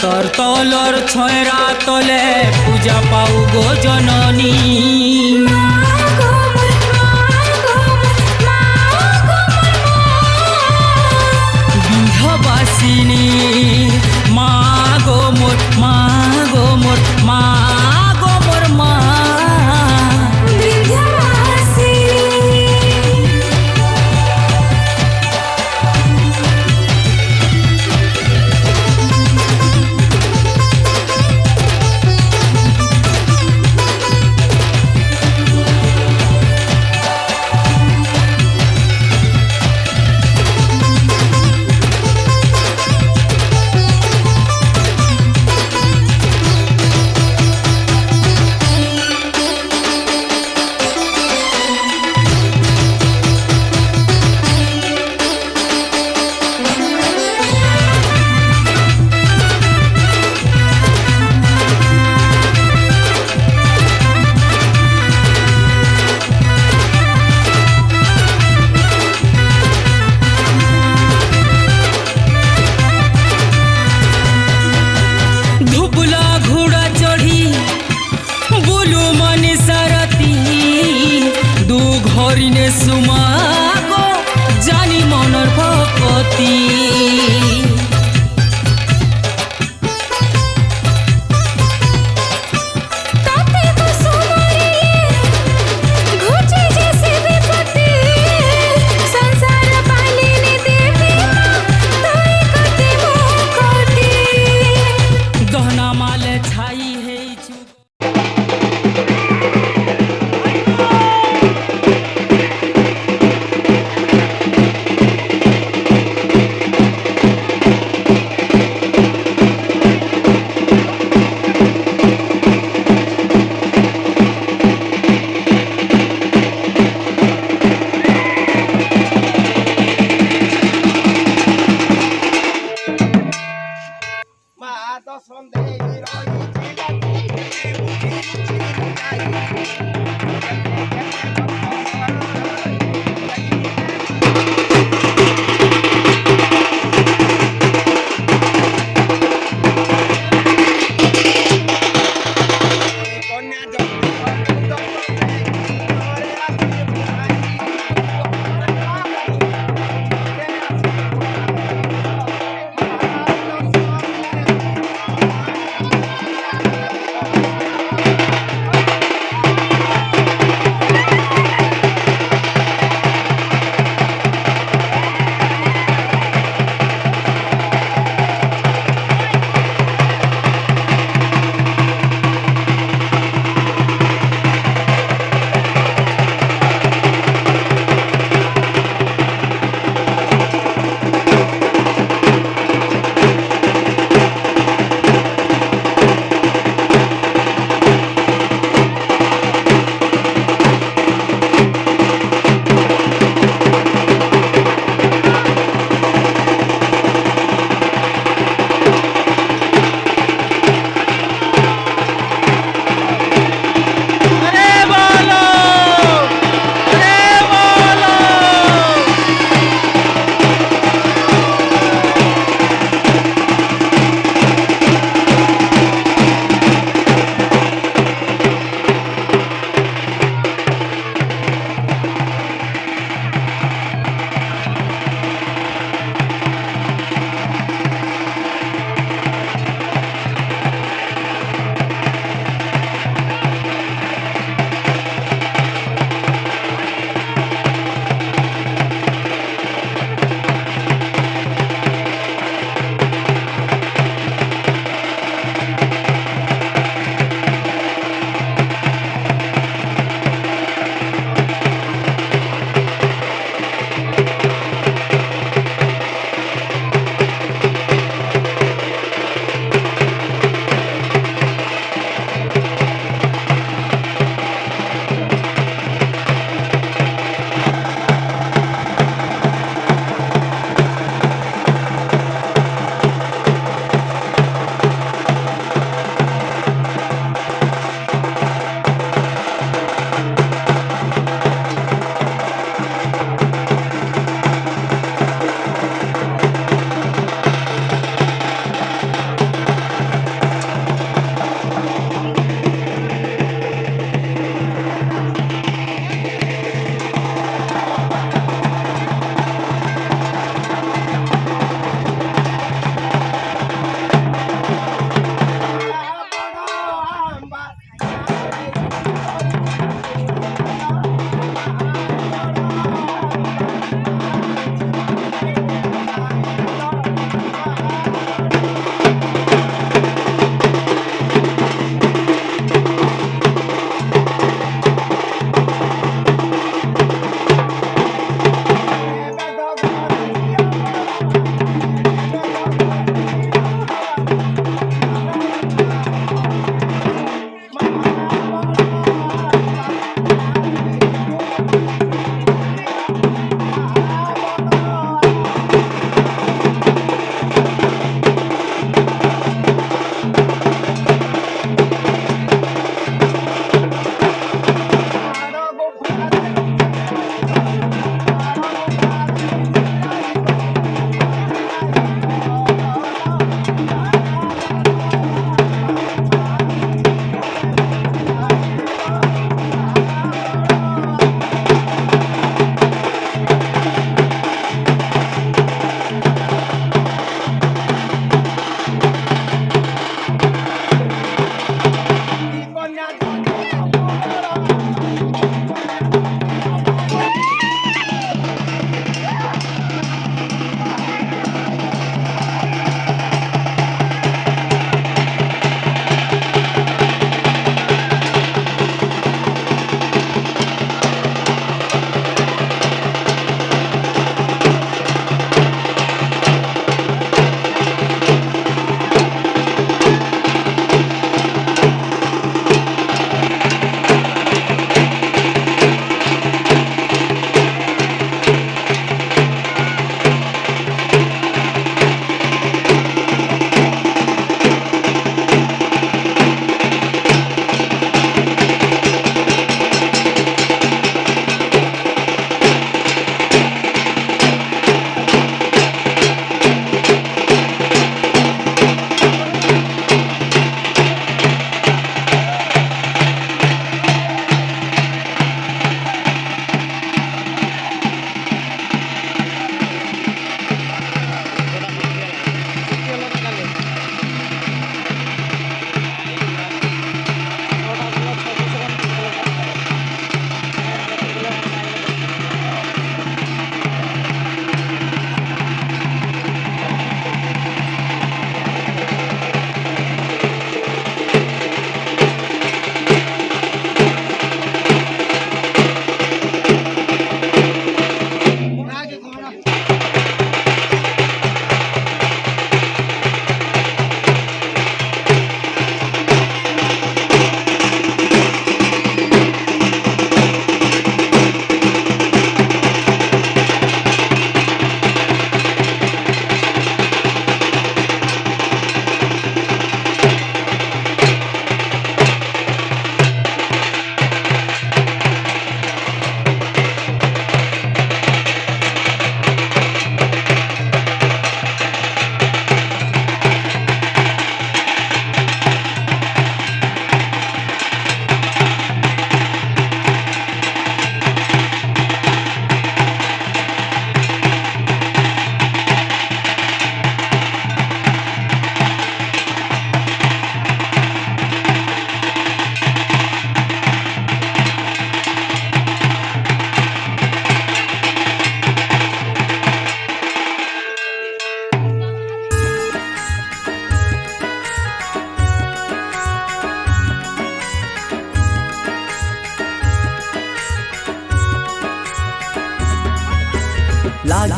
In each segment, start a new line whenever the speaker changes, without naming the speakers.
তোর তলর ছয়রা তলে পূজা পাও গো জননী। বিন্ধ্যবাসিনী মা গো মোর, মা গো মোর, মা গো মোর মা। হরিণে সুমাগো জানি মনের ভকতি। গহনা মালে ছাই হেইছু
দশম দেই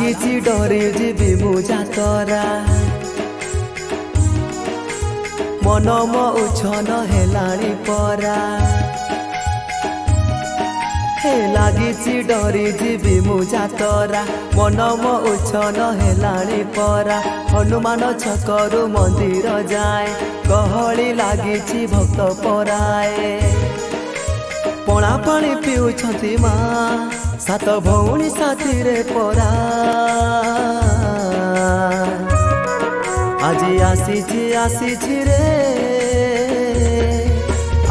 लागिची डरी जीवी मु जातरा मन मो उछन हेलाणी परा हे लागिची डरी जीवी मु जातरा मन मो उछन हेलाणी परा हनुमान छकरु मंदिर जाए गहली लागिची भक्त पराए पणा पानी पिउछंती माँ सात भौणी साथी रे परा আজি आसी रे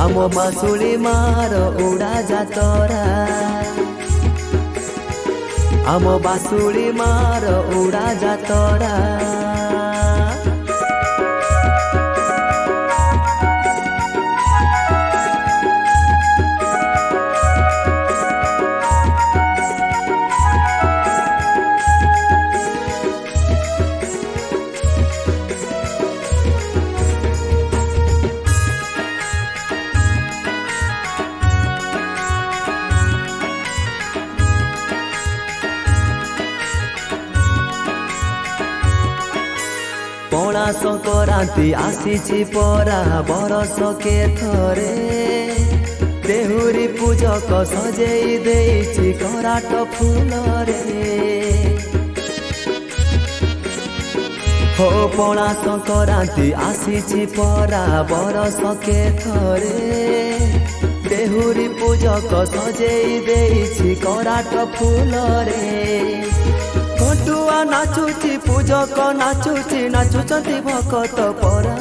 आम बासुली मार उड़ा जातरा आम बासुली मार उड़ा जातरा पणा संक्रांति आसीची परा बरस के थरे देहुरी पूजक सजेई देइची कराट फूल रे हो पणा संक्रांति आसीची परा बरस के थरे देहुरी पूजक सजेई देइची कराट फूल रे घंटुआ नाचुची पूजक नाचुची नाचुचंती भक्त परा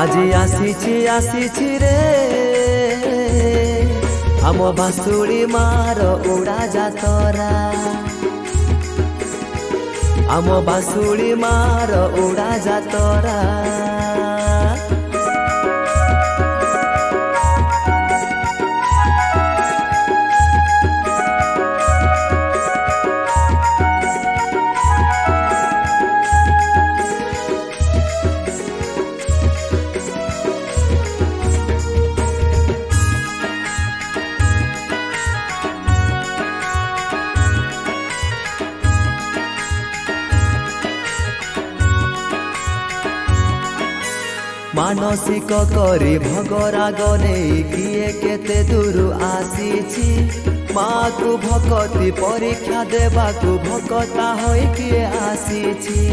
আজি आसीची रे आम बासुली मार उड़ा जातरा आम बासुली मार उड़ा जातरा मानसिक करी भगराग नहीं किए केते दूर आसीची माँ को भक्ति परीक्षा देवा को भक्ता होई किए आसीची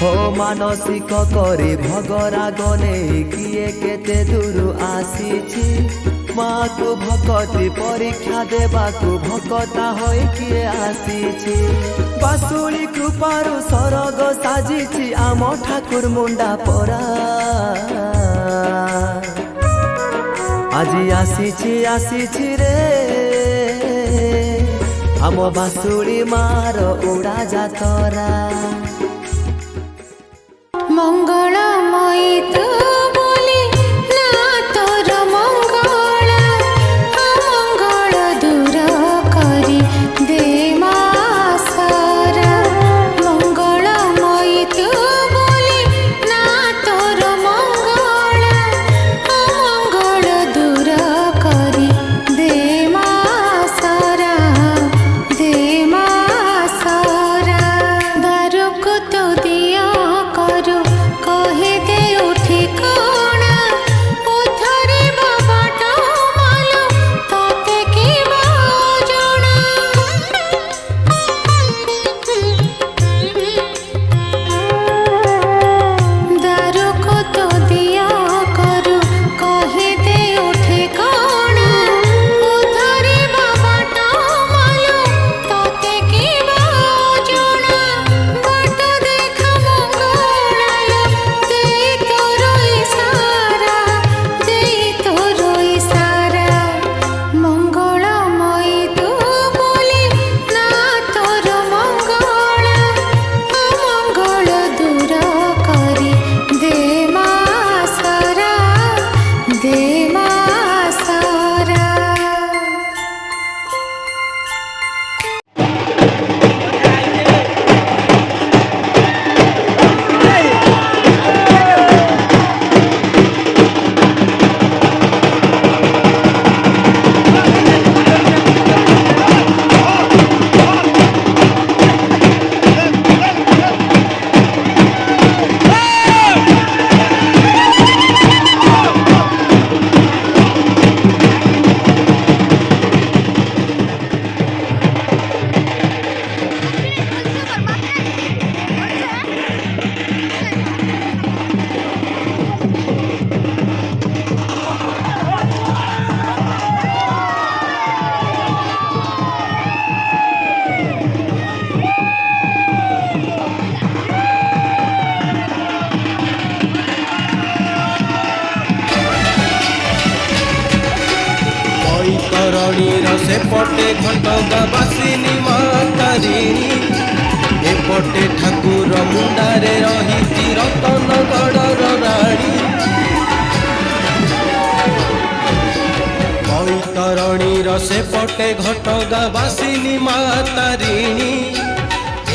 हो मानसिक करी भगराग नहीं किए केते दूर आसीची माँ को भक्ति परीक्षा देवा को भक्ता होई किए आसीची बासुली कृपारु सरग साजिची आम ठाकुर मुंडा परा আজি आसीची रे आम बासुली मार उड़ा जातरा
मंगलमयी तू बोली ना तोर मंगल अमंगल दूर करी दे माँ सारा मंगलमयी तू बोली ना तोर मंगल अमंगल दूर करी दे माँ सारा दारू को तो दिया करो कहे दे उठी
सेपटे घटगा बासिनी मा तारिणी एपटे ठाकुर मुंडारे रही रतनगढ़र राणी बैतरणीर सेपटे घटगा बासिनी मा तारिणी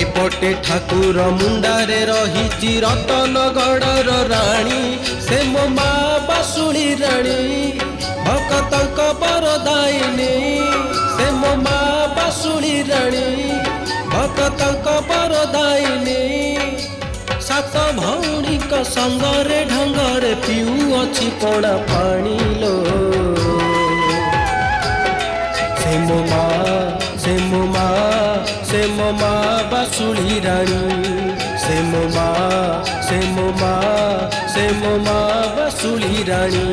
एपटे ठाकुर मुंडारे रही रतनगढ़र राणी से मो मा बासुली राणी भक्तक बरदायिनी से मो मा बासुली राणी भक्तक बरदायिनी सात भौणी संगरे ढंगरे पिउअछि पड़ा पानी लो से मो मा से मो मा से मो मा बासुली राणी से मो मा से मो मा से मो मा बासुली राणी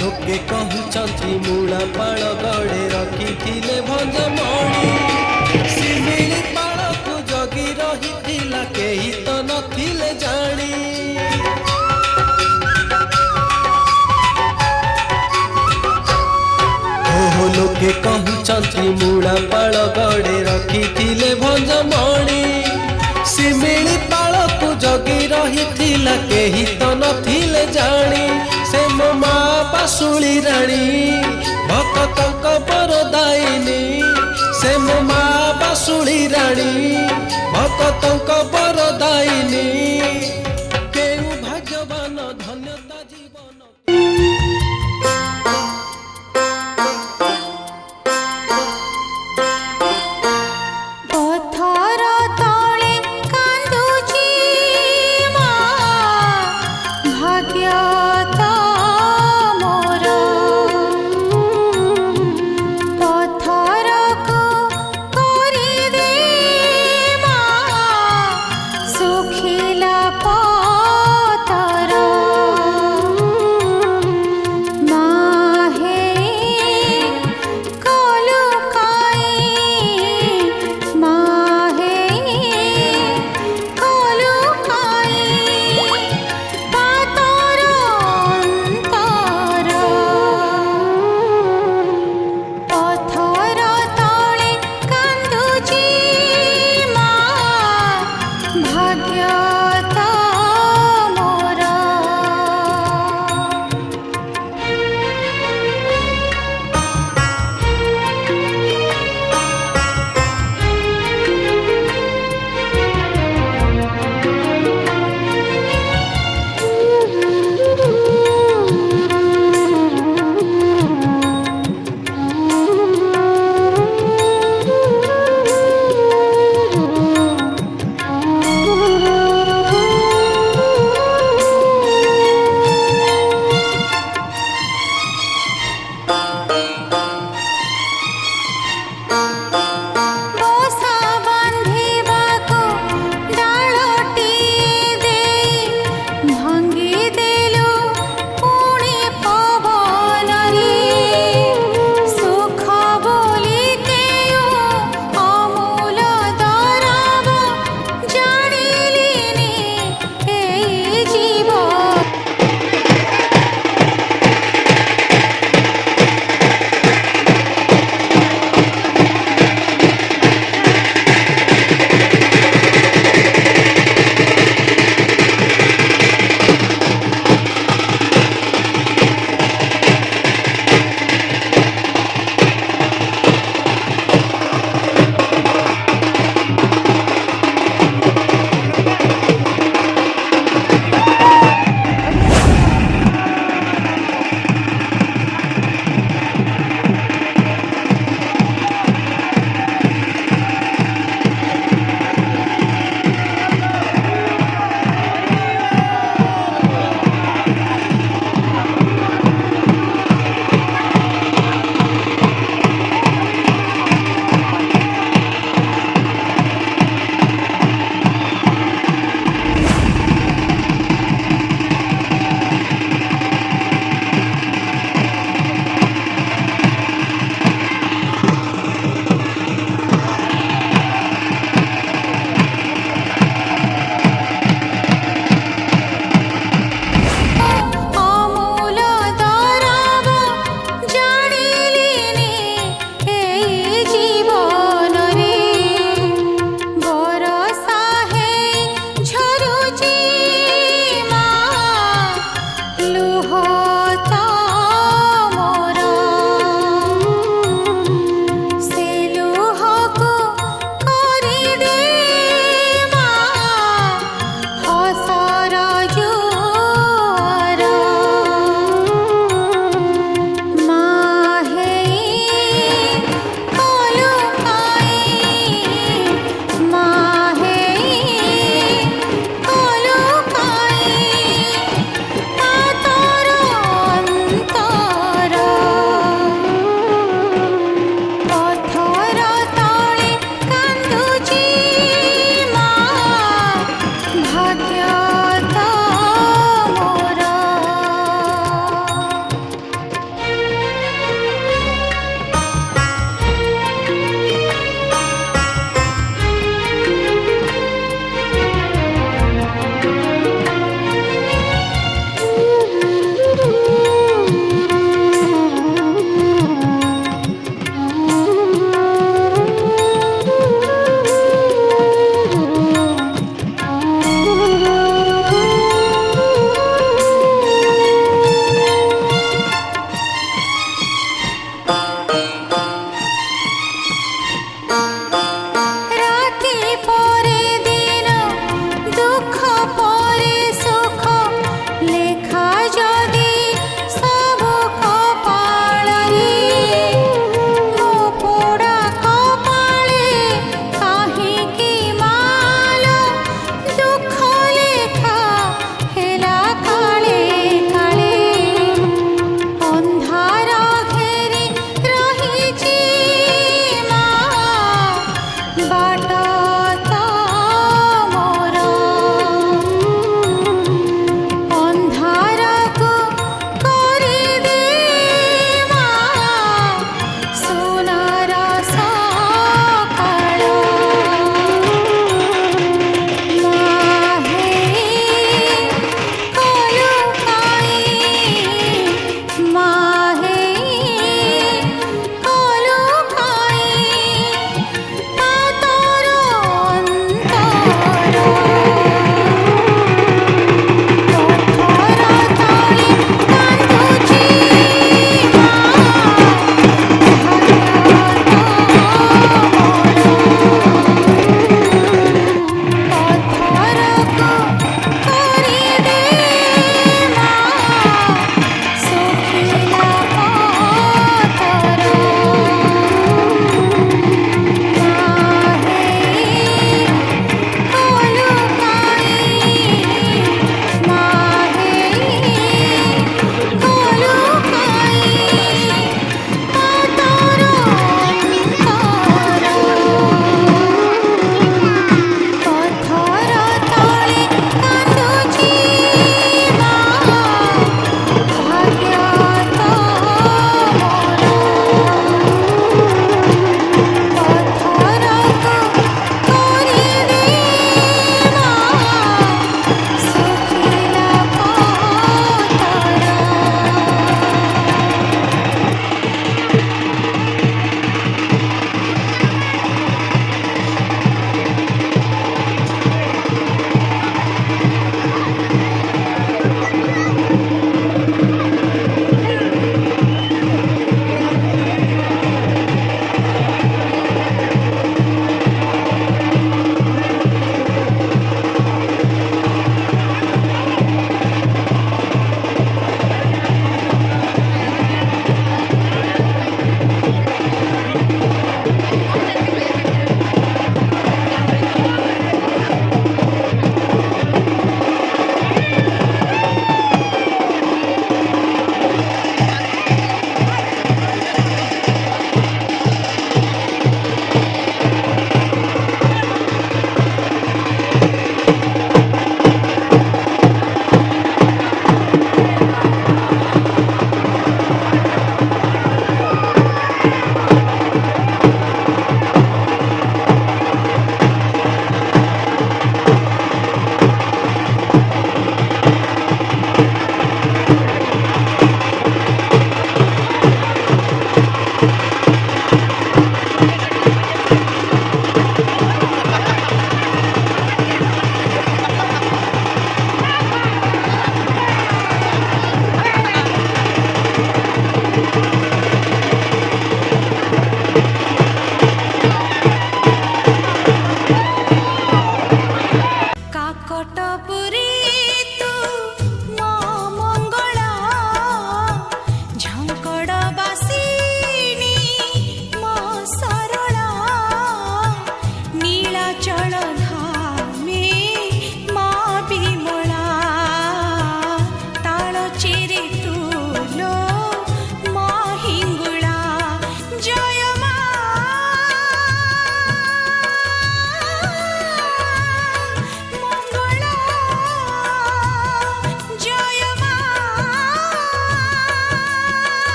लोके कहूचंती मूला पाण गड़े रखिथिले भंजमणि सिमिली पाणकु जगी रहिथिला केही तो नथिले जानी ओहो लोके कहूचंती मूला पाण गड़े रखिथिले भंजमणि सिमिली पाणकु जगी रहिथिला केही तो नथिले जानी से मो मा बासुली राणी भक्तक बरदायिनी से मो मा बासुली राणी भक्तक बरदायिनी केउ भाग्यवान धन्यता जीवन
पथर तले कांदुची मा भाग्य सुखिला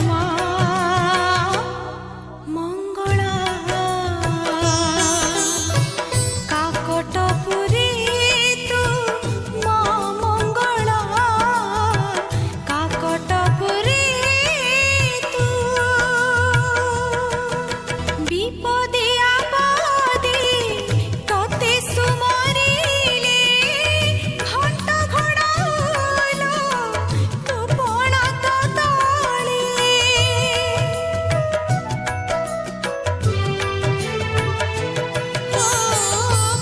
ମା ମଙ୍ଗଳା କାକଟପୁରୀ ତୁ ମା ମଙ୍ଗଳା କାକଟପୁରୀ ତୁ ବିପଦେ ଆପଦେ ତତେ ସୁମରିଲେ ଘଣ୍ଟ ଘୋଡ଼ାଉଲ ତୁ ପଣତ ତଳେ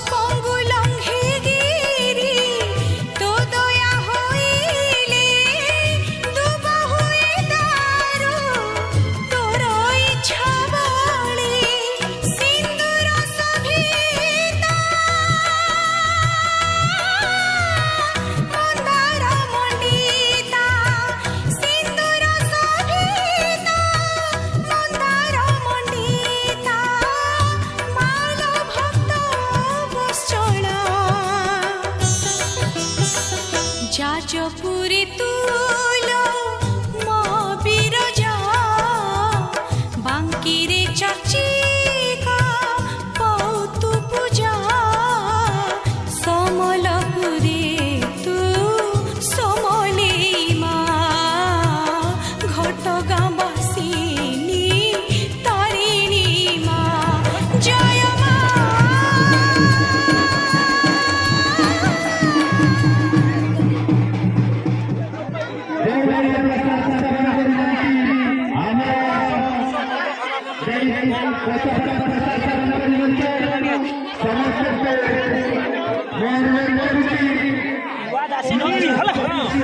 ପଙ୍ଗୁ ଲଙ୍ଘିଗିରି ତୋ ଦୟା ହୋଇଲେ ଦୁବ ହୁଏ ଦାରୁ ତୋର ଇଚ୍ଛା ବଳେ ସିନ୍ଦୁର ଶୋଭିତା ମନ୍ଦାର ମଣ୍ଡିତା ସିନ୍ଦୁର ଶୋଭିତା ମନ୍ଦାର ମଣ୍ଡିତା ମାଳ ଭକ୍ତ ବତ୍ସଳ ଯାଜପୁରୀ ତୁଲ ମୋ ବିରଜା ବାଙ୍କିରେ ଚର୍ଚ୍ଚିକା ପୌତୁ ପୂଜା ସମଲପୁରୀ ତୁ ସମଲେଇ ମା ଘଟଗାଁ ବାସିନୀ ତାରିଣୀ ମା ଜୟ ମା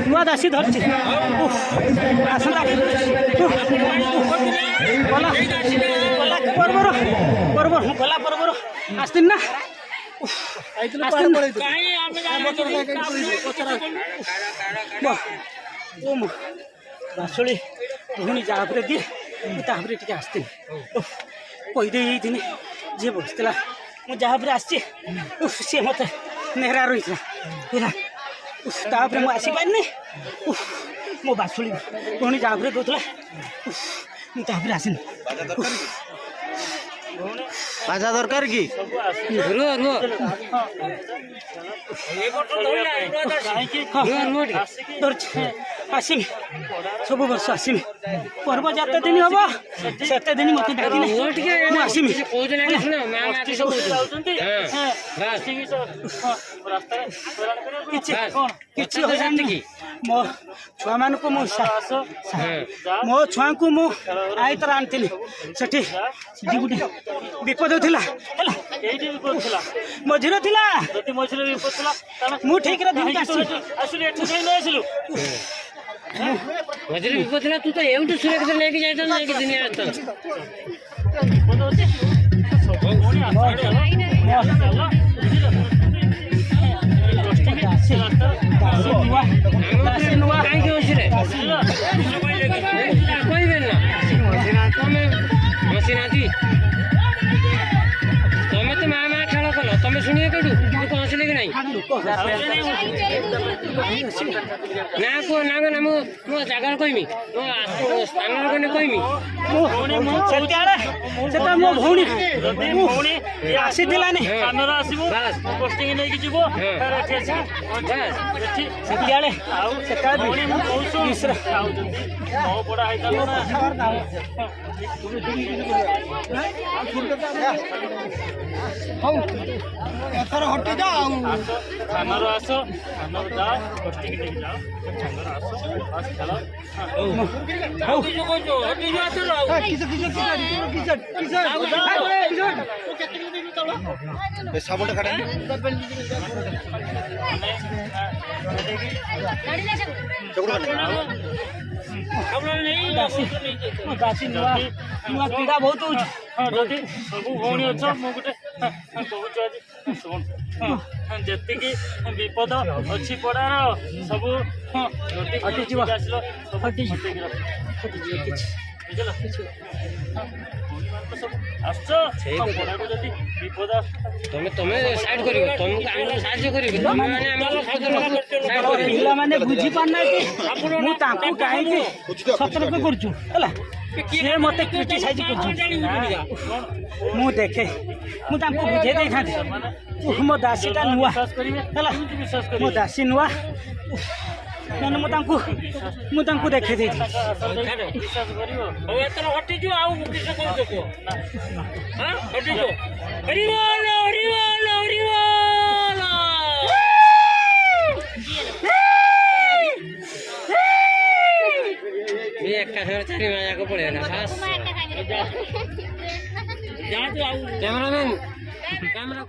ନୂଆ ଦାସୀ ଧରିଛି ଆସନ୍ତା ଗଲା ପର୍ବର ଆସିଥିଲି ନା ବାସୁଳି ପୁଣି ଯାହାପରେ ଦିଏ ତାପରେ ଟିକେ ଆସିଥିଲି କହିଦେଇଥିନି ଯିଏ ବସିଥିଲା ମୁଁ ଯାହାପରେ ଆସିଛି ସିଏ ମୋତେ ନେହରା ରହିଥିଲା ହେଲା ତାପରେ ମୁଁ ଆସିପାରିନି ମୋ ବାସୁଳି ପୁଣି ଯାହାପରେ ଦଉଥିଲା ମୁଁ ତାପରେ ଆସିନି
ବାଜା ଦରକାର କି
ଆସିମି ସବୁ ବର୍ଷ ଆସିମି ପର୍ବ ଯେତେ ଦିନ ହବ ସେତେ ଦିନ ମତେ ଡାକିଲେ ମୁଁ ଆସିମି କିଛି ହଇରାଣ କି ମୋ ଛୁଆମାନଙ୍କୁ ମୁଁ ମୋ ଛୁଆଙ୍କୁ ମୁଁ ଆଇତର ଆଣିଥିଲି ସେଠି ଗୋଟେ ବିପଦ ଥିଲା ହେଲା ମଝିରେ ଥିଲା ମୁଁ ଠିକରେ ଧରିକି ଆସିଲି
ମଝିରେ ବିପଦ ଥିଲା ତୁ ତ ଏଉଠୁ ସୁରକ୍ଷିତ ନେଇକି ଯାଇଥାନ୍ତୁ ନେଇକି ଦିନିଆ କାହିଁକି ବସିରେ କହିବେ ନା ତମେ ବସିନାହାନ୍ତି ତମେ ତ ମା ଖେଳ କଲ ତମେ ଶୁଣିବେ କେଉଁଠୁ ଲୋକ ହସିଲେ କି ନାହିଁ ନା କୁହ ନା ନା ମୁଁ ମୋ ଜାଗାରେ କହିମି ମୋ ସ୍ଥାନର କହିଲେ କହିମି
ସେଟା ମୋ ଭଉଣୀ ଆସିଥିଲାନି
ଆସିବୁ ପୋଷ୍ଟିଂ ନେଇକି ଯିବ
ସେତିଆଡ଼େ ସେଟା
ପଢା ହେଇଥାନ୍ତା
ହଉ ଏଥର ହଟି ଯାଅ
ଥାନାରୁ ଆସ ଥାନାରୁ ଯାଅ ପୋଷ୍ଟିଂ ନେଇକି ଯାଅ ଥାନାରୁ ଆସ ଖେଳ
ନୂଆ କ୍ରୀଡ଼ା ବହୁତ ହଉଛି
ଯଦି ସବୁ ଭଉଣୀ ଅଛ ମୁଁ ଗୋଟେ କହୁଛୁ ଆଜି ଶୁଣ ଯେତିକି ବିପଦ ଅଛି ପଡ଼ାର ସବୁ ଆସିଲ ସବୁ ବୁଝିଲ ଭଉଣୀମାନେ ତ ସବୁ ଆସୁଛ ପଡ଼ାକୁ ଯଦି ବିପଦ
ତମେ ସାଇଡ୍ କରିବ, ତମକୁ ଆମକୁ ସାହାଯ୍ୟ କରିବେ, ତମେ ମାନେ ଆମର ସାଇଡ୍ କରିବ।
ପିଲାମାନେ ବୁଝିପାରୁନାହାନ୍ତି ମୁଁ ତାଙ୍କୁ କାହିଁକି ସତର୍କ କରୁଛୁ ହେଲା, ସିଏ ମୋତେ କ୍ରିଟିସାଇଜ୍ କରୁଛନ୍ତି। ମୁଁ ଦେଖେ ମୁଁ ତାଙ୍କୁ ବୁଝେଇ ଦେଇଥାନ୍ତି ମୋ ଦାସୀଟା ନୂଆ ହେଲା, ମୋ ଦାସୀ ନୂଆ ମାନେ ମୁଁ ତାଙ୍କୁ ଦେଖେଇ ଦେଇଥିଲି।
ବିଶ୍ୱାସ କରିବ
ହଉ ଏଥର ହଟିଯିବ, ଆଉ କିସ କରୁଛ କୁହ? ହଁ ହଟିଯିବ। ହରିବୋଲ ହରିବୋଲ ହରିବୋଲ। ଏକା ସାଙ୍ଗରେ 4 ମାସ ଯାକ ପଳେଇଗଲା। ଯାଆନ୍ତୁ ଆଉ କ୍ୟାମେରାମ୍ୟାନ୍ କ୍ୟାମେରା